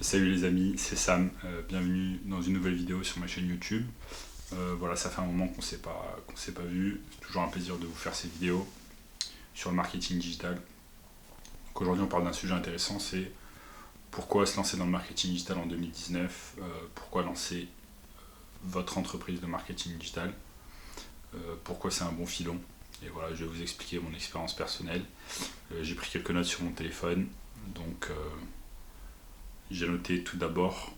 Salut les amis, c'est Sam, bienvenue dans une nouvelle vidéo sur ma chaîne YouTube. Voilà, ça fait un moment qu'on s'est pas vu, c'est toujours un plaisir de vous faire ces vidéos sur le marketing digital. Donc aujourd'hui on parle d'un sujet intéressant, c'est pourquoi se lancer dans le marketing digital en 2019, pourquoi lancer votre entreprise de marketing digital, pourquoi c'est un bon filon. Et voilà, je vais vous expliquer mon expérience personnelle. J'ai pris quelques notes sur mon téléphone, donc j'ai noté tout d'abord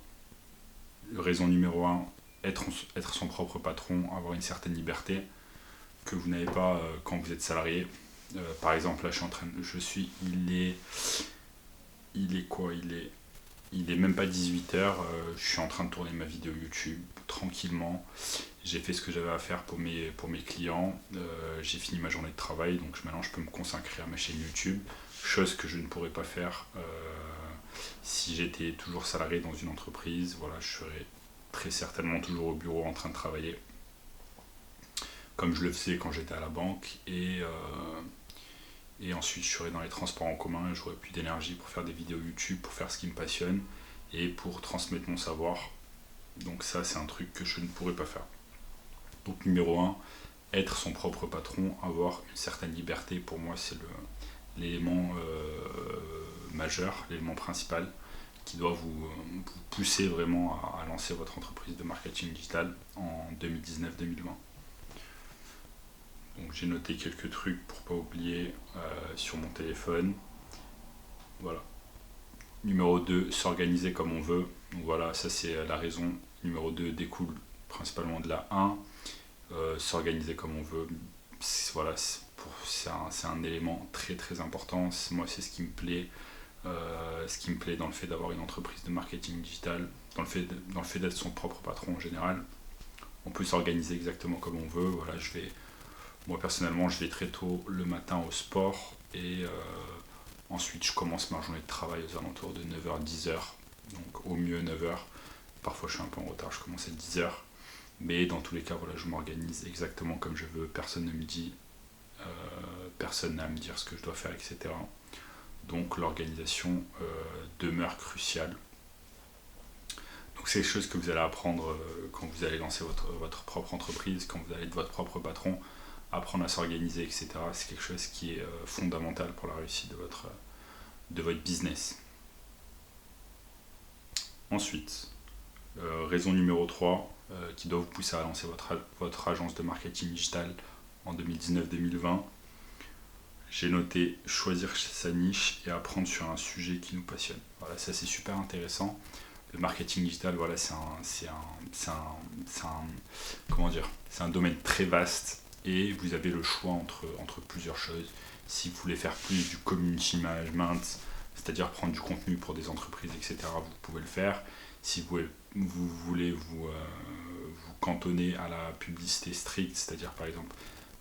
raison numéro un, être son propre patron, avoir une certaine liberté que vous n'avez pas quand vous êtes salarié. Par exemple, là, il est quoi il est même pas 18h, je suis en train de tourner ma vidéo YouTube tranquillement. J'ai fait ce que j'avais à faire pour mes clients. J'ai fini ma journée de travail, donc maintenant je peux me consacrer à ma chaîne YouTube, chose que je ne pourrais pas faire si j'étais toujours salarié dans une entreprise. Voilà, je serais très certainement toujours au bureau en train de travailler, comme je le faisais quand j'étais à la banque. Et ensuite, je serais dans les transports en commun et j'aurais plus d'énergie pour faire des vidéos YouTube, pour faire ce qui me passionne et pour transmettre mon savoir. Donc ça, c'est un truc que je ne pourrais pas faire. Donc numéro un, être son propre patron, avoir une certaine liberté, pour moi, c'est l'élément majeur, l'élément principal qui doit vous pousser vraiment à lancer votre entreprise de marketing digital en 2019-2020. Donc j'ai noté quelques trucs pour pas oublier sur mon téléphone. Voilà. Numéro 2, s'organiser comme on veut. Donc voilà, ça c'est la raison. Numéro 2 découle principalement de la 1. S'organiser comme on veut. Voilà, c'est un élément très très important. Moi, c'est ce qui me plaît. Ce qui me plaît dans le fait d'avoir une entreprise de marketing digital, dans le fait d'être son propre patron en général. On peut s'organiser exactement comme on veut. Voilà, moi personnellement, je vais très tôt le matin au sport et ensuite je commence ma journée de travail aux alentours de 9h-10h. Donc au mieux 9h. Parfois je suis un peu en retard, je commence à 10h. Mais dans tous les cas, voilà, je m'organise exactement comme je veux. Personne ne me dit, personne n'a à me dire ce que je dois faire, etc. Donc l'organisation demeure cruciale. Donc c'est quelque chose que vous allez apprendre quand vous allez lancer votre propre entreprise, quand vous allez être votre propre patron, apprendre à s'organiser, etc. C'est quelque chose qui est fondamental pour la réussite de votre business. Ensuite, raison numéro 3, qui doit vous pousser à lancer votre agence de marketing digital en 2019-2020. J'ai noté choisir sa niche et apprendre sur un sujet qui nous passionne. Voilà, ça c'est super intéressant. Le marketing digital, voilà, comment dire, c'est un domaine très vaste et vous avez le choix entre plusieurs choses. Si vous voulez faire plus du community management, c'est-à-dire prendre du contenu pour des entreprises, etc., vous pouvez le faire. Si vous voulez vous cantonner à la publicité stricte, c'est-à-dire par exemple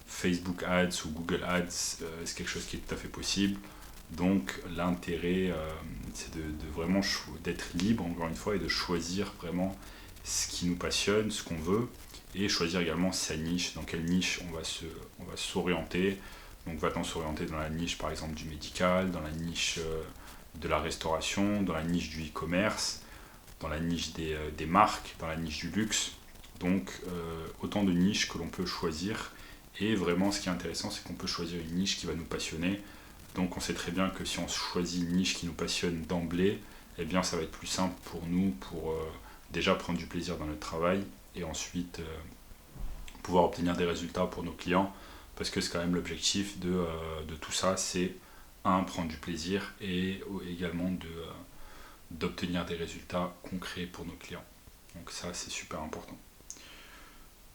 Facebook Ads ou Google Ads, c'est quelque chose qui est tout à fait possible. Donc l'intérêt, c'est de vraiment d'être libre, encore une fois, et de choisir vraiment ce qui nous passionne, ce qu'on veut, et choisir également sa niche, dans quelle niche on va s'orienter. Donc va-t-on s'orienter dans la niche par exemple du médical, dans la niche de la restauration, dans la niche du e-commerce, dans la niche des marques, dans la niche du luxe. Donc autant de niches que l'on peut choisir. Et vraiment ce qui est intéressant, c'est qu'on peut choisir une niche qui va nous passionner. Donc on sait très bien que si on choisit une niche qui nous passionne d'emblée, eh bien ça va être plus simple pour nous pour déjà prendre du plaisir dans notre travail et ensuite pouvoir obtenir des résultats pour nos clients, parce que c'est quand même l'objectif de tout ça, c'est prendre du plaisir et également d'obtenir des résultats concrets pour nos clients. Donc ça c'est super important.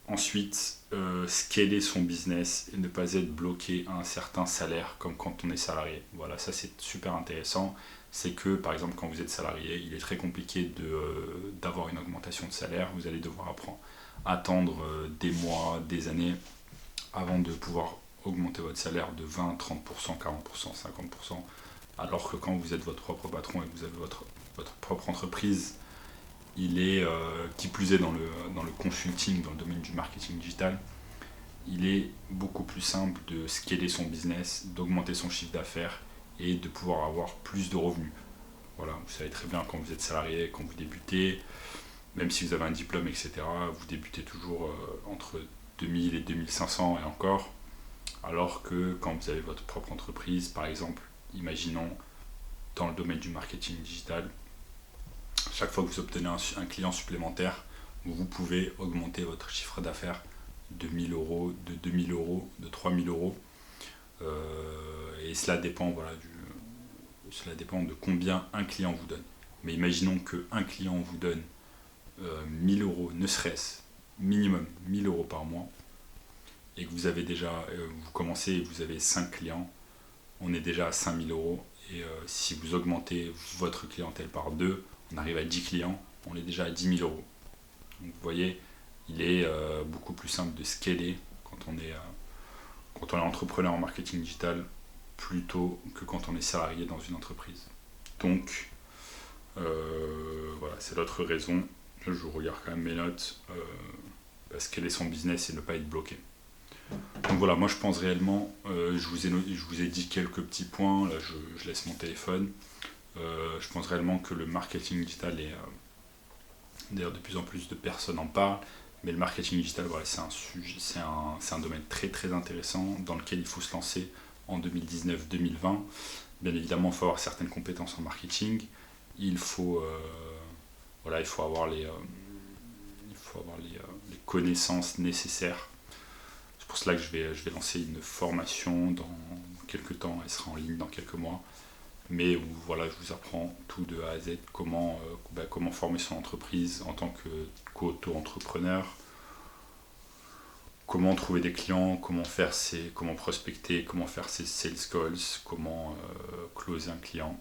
Ensuite, scaler son business et ne pas être bloqué à un certain salaire comme quand on est salarié. Voilà, ça c'est super intéressant. C'est que par exemple quand vous êtes salarié, il est très compliqué d'avoir une augmentation de salaire. Vous allez devoir attendre des mois, des années avant de pouvoir augmenter votre salaire de 20, 30%, 40%, 50%. Alors que quand vous êtes votre propre patron et que vous avez votre propre entreprise, qui plus est dans le consulting, dans le domaine du marketing digital, il est beaucoup plus simple de scaler son business, d'augmenter son chiffre d'affaires et de pouvoir avoir plus de revenus. Voilà, vous savez très bien quand vous êtes salarié, quand vous débutez, même si vous avez un diplôme, etc., vous débutez toujours entre 2000 et 2500 et encore, alors que quand vous avez votre propre entreprise, par exemple, imaginons dans le domaine du marketing digital, chaque fois que vous obtenez un client supplémentaire, vous pouvez augmenter votre chiffre d'affaires de 1000 euros, de 2000 euros, de 3000 euros. Et cela dépend, cela dépend de combien un client vous donne. Mais imaginons qu'un client vous donne 1000 euros, ne serait-ce minimum 1000 euros par mois, et que vous avez déjà, vous commencez et vous avez 5 clients, on est déjà à 5000 euros. Et si vous augmentez votre clientèle par 2, on arrive à 10 clients, on est déjà à 10 000 euros. Donc vous voyez, il est beaucoup plus simple de scaler quand on est entrepreneur en marketing digital plutôt que quand on est salarié dans une entreprise. Donc voilà, c'est l'autre raison. Je regarde quand même mes notes, scaler son business et ne pas être bloqué. Donc voilà, moi je pense réellement, je vous ai dit quelques petits points, là je laisse mon téléphone. Je pense réellement que le marketing digital est, d'ailleurs de plus en plus de personnes en parlent, mais le marketing digital, voilà, c'est un domaine très très intéressant dans lequel il faut se lancer en 2019-2020. Bien évidemment, il faut avoir certaines compétences en marketing, il faut avoir les connaissances nécessaires. C'est pour cela que je vais lancer une formation dans quelques temps, elle sera en ligne dans quelques mois, mais où voilà, je vous apprends tout de A à Z, comment former son entreprise en tant qu'auto-entrepreneur, comment trouver des clients, comment prospecter, comment faire ses sales calls, comment closer un client.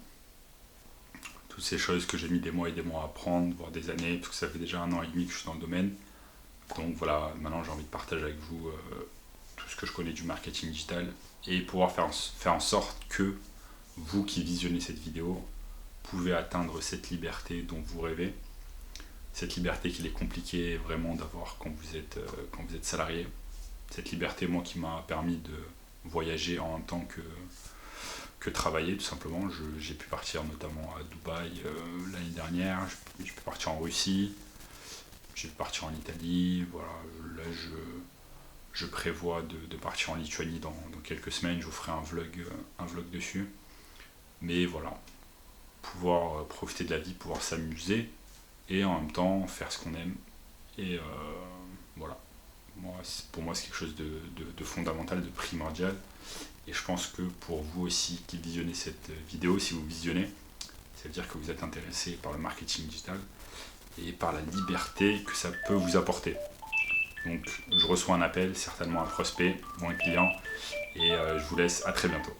Toutes ces choses que j'ai mis des mois et des mois à apprendre, voire des années, parce que ça fait déjà 1 an et demi que je suis dans le domaine. Donc voilà, maintenant j'ai envie de partager avec vous tout ce que je connais du marketing digital et pouvoir faire en sorte que vous qui visionnez cette vidéo pouvez atteindre cette liberté dont vous rêvez. Cette liberté qu'il est compliqué vraiment d'avoir quand vous êtes salarié. Cette liberté, moi, qui m'a permis de voyager en même temps que travailler, tout simplement. J'ai pu partir notamment à Dubaï l'année dernière, j'ai pu partir en Russie, j'ai pu partir en Italie. Voilà, là, je prévois de partir en Lituanie dans quelques semaines. Je vous ferai un vlog dessus. Mais voilà, pouvoir profiter de la vie, pouvoir s'amuser et en même temps faire ce qu'on aime. Et voilà, pour moi c'est quelque chose de fondamental, de primordial. Et je pense que pour vous aussi qui visionnez cette vidéo, si vous visionnez, ça veut dire que vous êtes intéressé par le marketing digital et par la liberté que ça peut vous apporter. Donc je reçois un appel, certainement un prospect ou un client, et je vous laisse, à très bientôt.